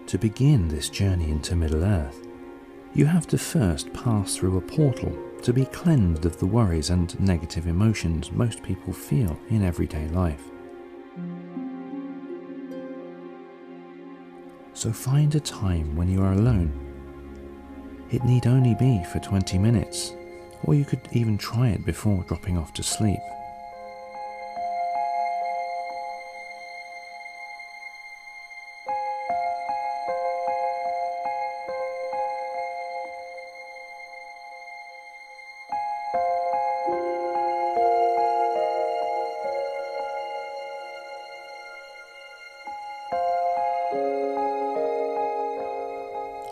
To begin this journey into Middle-earth, you have to first pass through a portal to be cleansed of the worries and negative emotions most people feel in everyday life. So find a time when you are alone. It need only be for 20 minutes, or you could even try it before dropping off to sleep.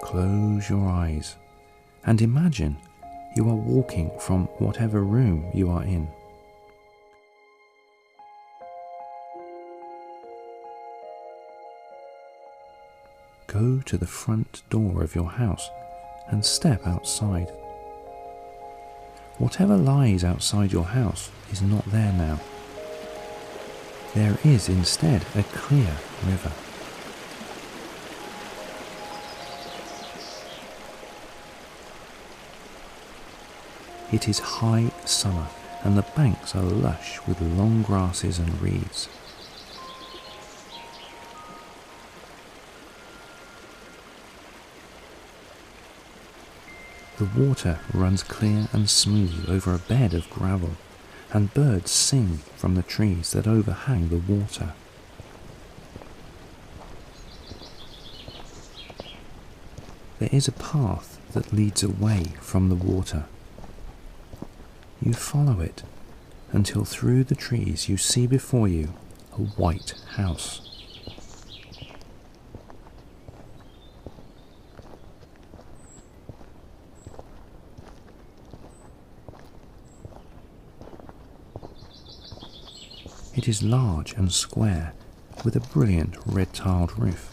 Close your eyes and imagine you are walking from whatever room you are in. Go to the front door of your house and step outside. Whatever lies outside your house is not there now. There is instead a clear river. It is high summer and the banks are lush with long grasses and reeds. The water runs clear and smooth over a bed of gravel, and birds sing from the trees that overhang the water. There is a path that leads away from the water. You follow it until through the trees you see before you a white house. It is large and square with a brilliant red-tiled roof.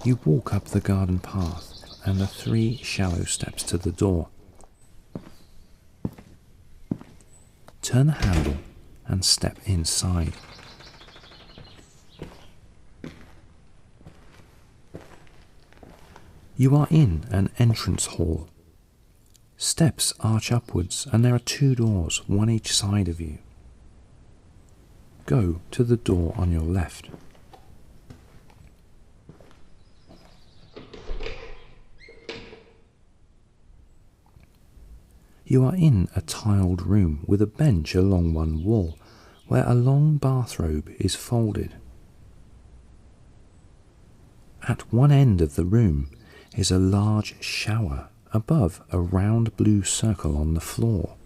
You walk up the garden path and the 3 shallow steps to the door. Turn the handle and step inside. You are in an entrance hall. Steps arch upwards and there are 2 doors, one each side of you. Go to the door on your left. You are in a tiled room with a bench along one wall, where a long bathrobe is folded. At one end of the room is a large shower above a round blue circle on the floor.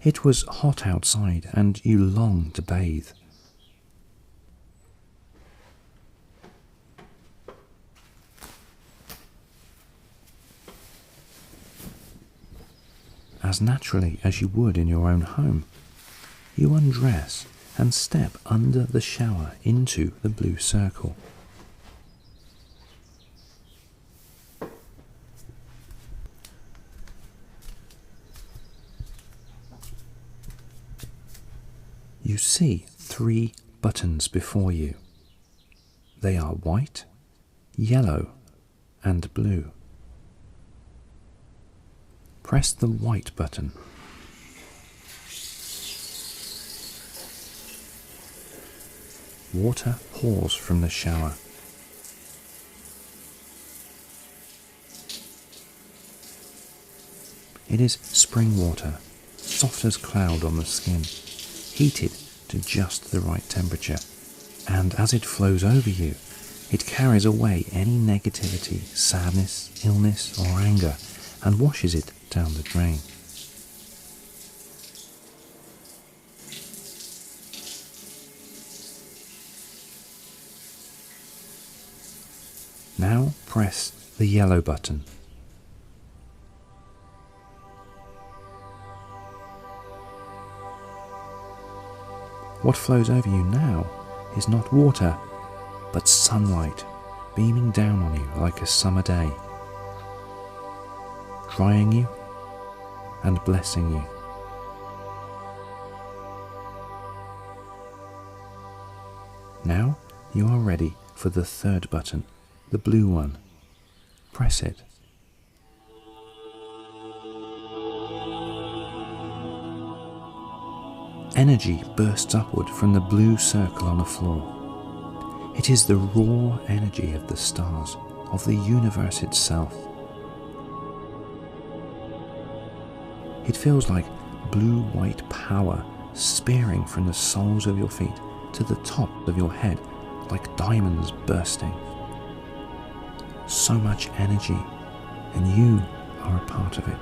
It was hot outside and you longed to bathe. As naturally as you would in your own home, you undress and step under the shower into the blue circle. You see 3 buttons before you. They are white, yellow, and blue. Press the white button. Water pours from the shower. It is spring water, soft as cloud on the skin, heated to just the right temperature, and as it flows over you, it carries away any negativity, sadness, illness, or anger, and washes it down the drain. Now press the yellow button. What flows over you now is not water, but sunlight beaming down on you like a summer day, drying you and blessing you. Now you are ready for the third button, the blue one. Press it. Energy bursts upward from the blue circle on the floor. It is the raw energy of the stars, of the universe itself. It feels like blue-white power spearing from the soles of your feet to the top of your head, like diamonds bursting. So much energy, and you are a part of it.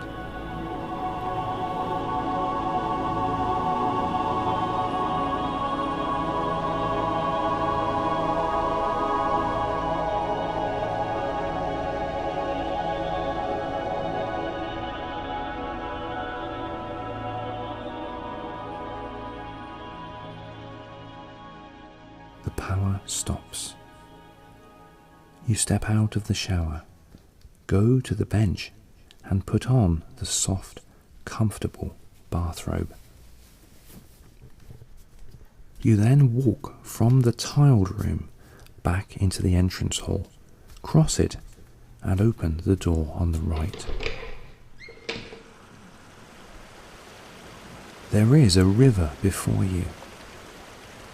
The power stops. You step out of the shower, go to the bench and put on the soft, comfortable bathrobe. You then walk from the tiled room back into the entrance hall, cross it and open the door on the right. There is a river before you,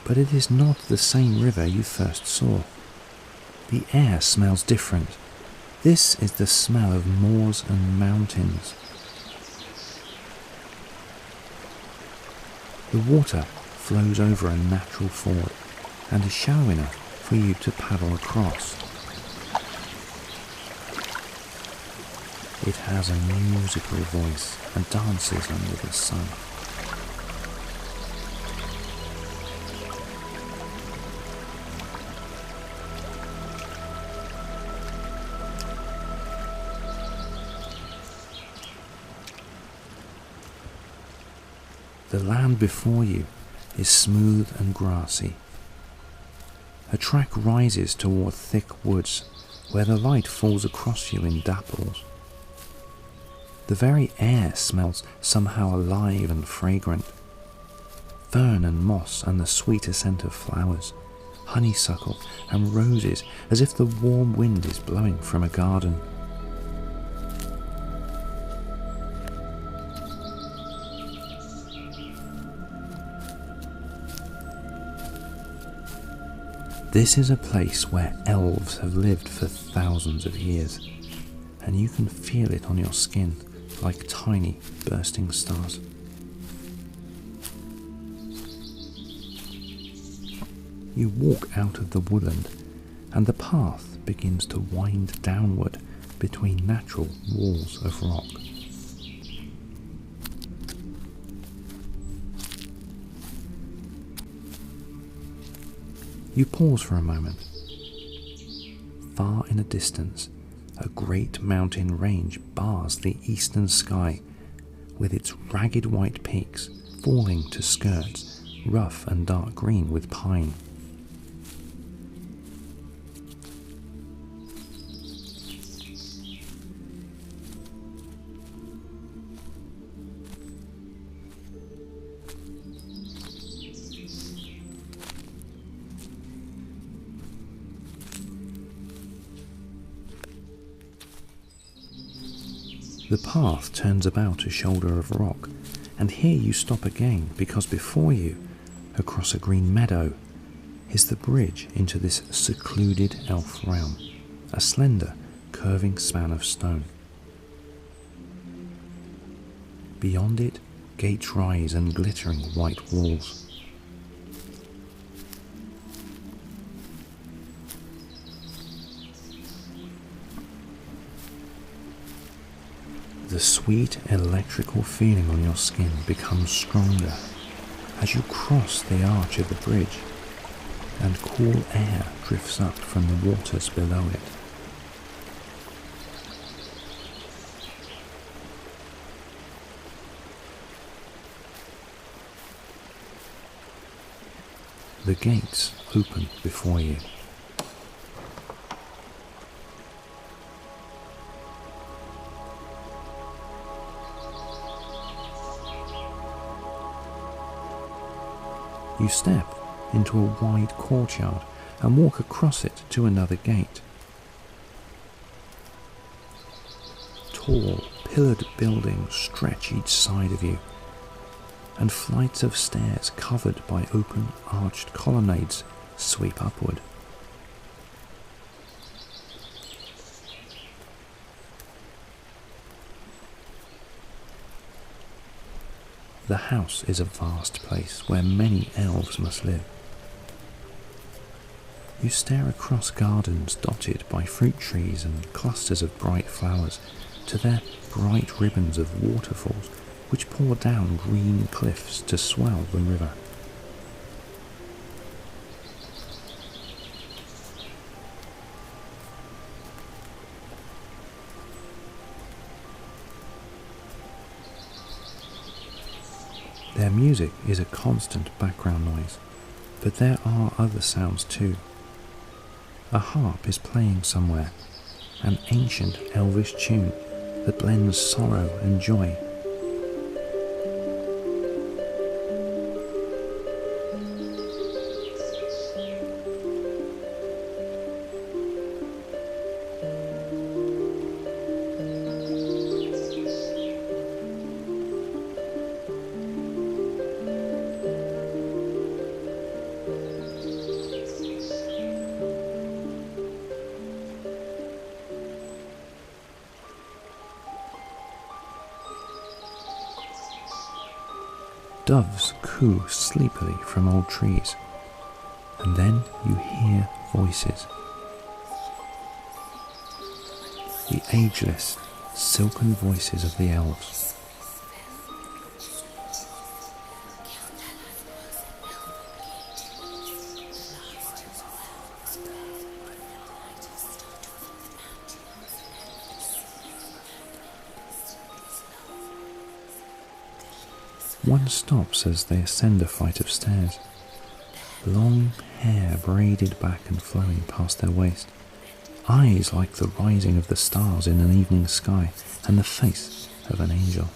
but it is not the same river you first saw. The air smells different. This is the smell of moors and mountains. The water flows over a natural ford and is shallow enough for you to paddle across. It has a musical voice and dances under the sun. The land before you is smooth and grassy. A track rises toward thick woods where the light falls across you in dapples. The very air smells somehow alive and fragrant. Fern and moss and the sweeter scent of flowers, honeysuckle and roses, as if the warm wind is blowing from a garden. This is a place where elves have lived for thousands of years, and you can feel it on your skin like tiny bursting stars. You walk out of the woodland, and the path begins to wind downward between natural walls of rock. You pause for a moment. Far in the distance, a great mountain range bars the eastern sky with its ragged white peaks falling to skirts, rough and dark green with pine. The path turns about a shoulder of rock, and here you stop again because before you, across a green meadow, is the bridge into this secluded elf realm, a slender, curving span of stone. Beyond it, gates rise and glittering white walls. The sweet electrical feeling on your skin becomes stronger as you cross the arch of the bridge, and cool air drifts up from the waters below it. The gates open before you. You step into a wide courtyard and walk across it to another gate. Tall, pillared buildings stretch each side of you, and flights of stairs covered by open, arched colonnades sweep upward. The house is a vast place where many elves must live. You stare across gardens dotted by fruit trees and clusters of bright flowers to their bright ribbons of waterfalls which pour down green cliffs to swell the river. Their music is a constant background noise, but there are other sounds too. A harp is playing somewhere, an ancient elvish tune that blends sorrow and joy. Doves coo sleepily from old trees, and then you hear voices. The ageless, silken voices of the elves. One stops as they ascend a flight of stairs, long hair braided back and flowing past their waist, eyes like the rising of the stars in an evening sky, and the face of an angel.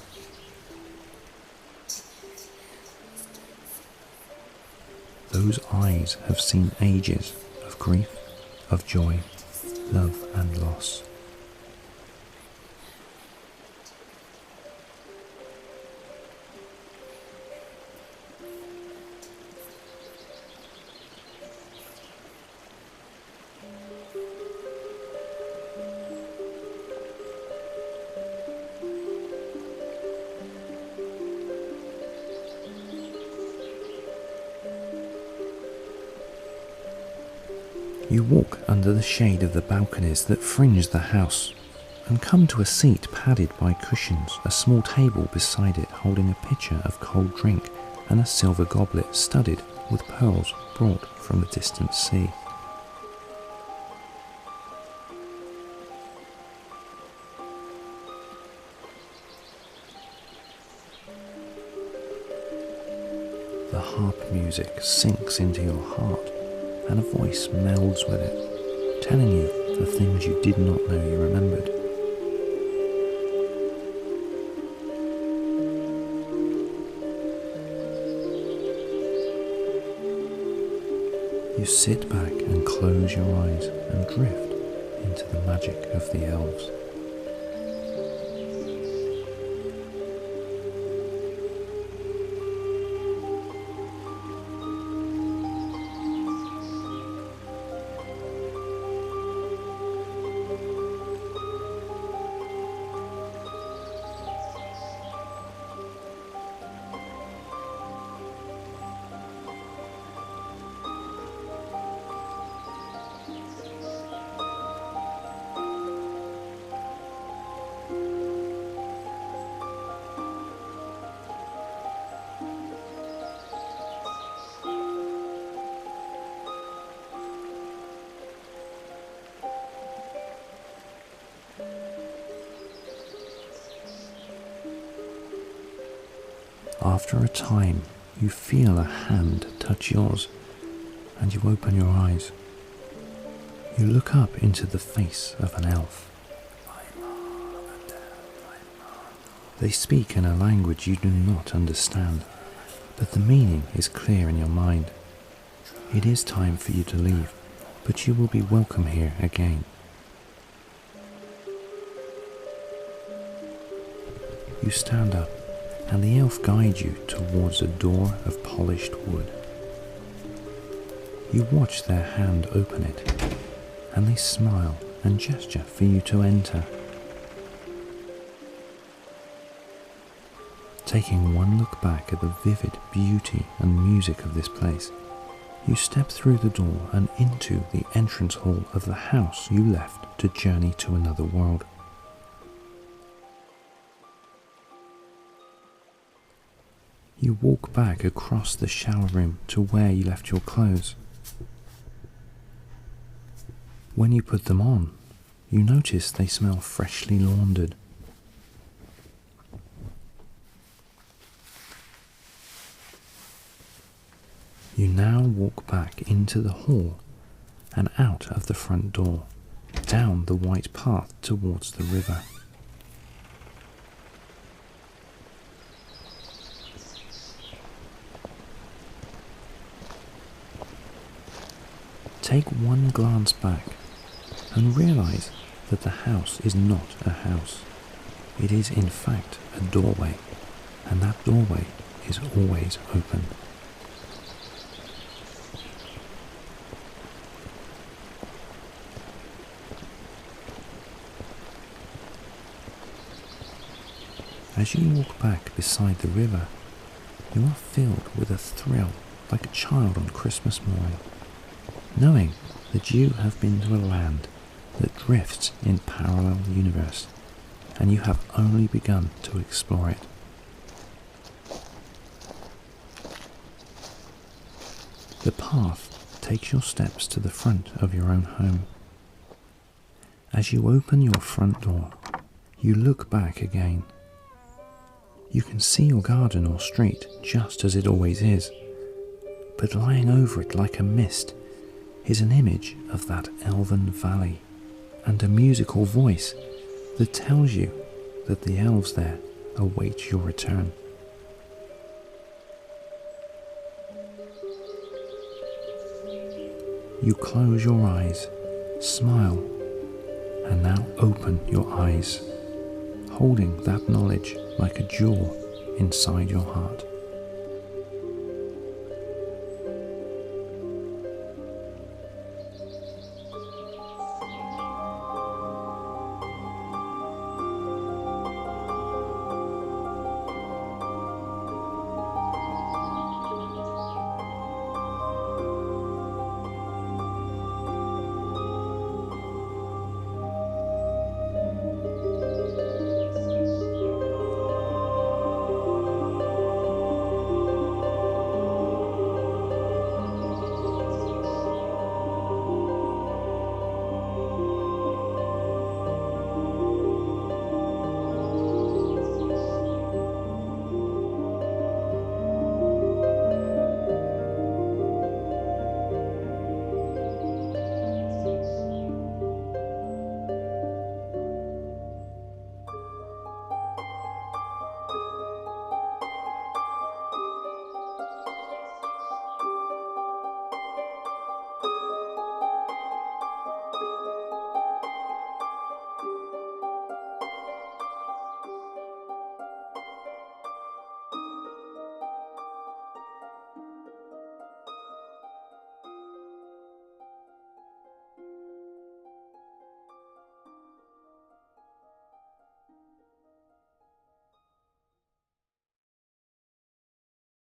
Those eyes have seen ages of grief, of joy, love and loss. You walk under the shade of the balconies that fringe the house and come to a seat padded by cushions, a small table beside it holding a pitcher of cold drink and a silver goblet studded with pearls brought from the distant sea. The harp music sinks into your heart, and a voice melds with it, telling you the things you did not know you remembered. You sit back and close your eyes and drift into the magic of the elves. After a time, you feel a hand touch yours, and you open your eyes. You look up into the face of an elf. They speak in a language you do not understand, but the meaning is clear in your mind. It is time for you to leave, but you will be welcome here again. You stand up, and the elf guides you towards a door of polished wood. You watch their hand open it, and they smile and gesture for you to enter. Taking one look back at the vivid beauty and music of this place, you step through the door and into the entrance hall of the house you left to journey to another world. You walk back across the shower room to where you left your clothes. When you put them on, you notice they smell freshly laundered. You now walk back into the hall and out of the front door, down the white path towards the river. Take one glance back and realize that the house is not a house. It is in fact a doorway, and that doorway is always open. As you walk back beside the river, you are filled with a thrill like a child on Christmas morning, knowing that you have been to a land that drifts in parallel universe, and you have only begun to explore it. The path takes your steps to the front of your own home. As you open your front door, you look back again. You can see your garden or street just as it always is, but lying over it like a mist is an image of that elven valley and a musical voice that tells you that the elves there await your return. You close your eyes, smile, and now open your eyes, holding that knowledge like a jewel inside your heart.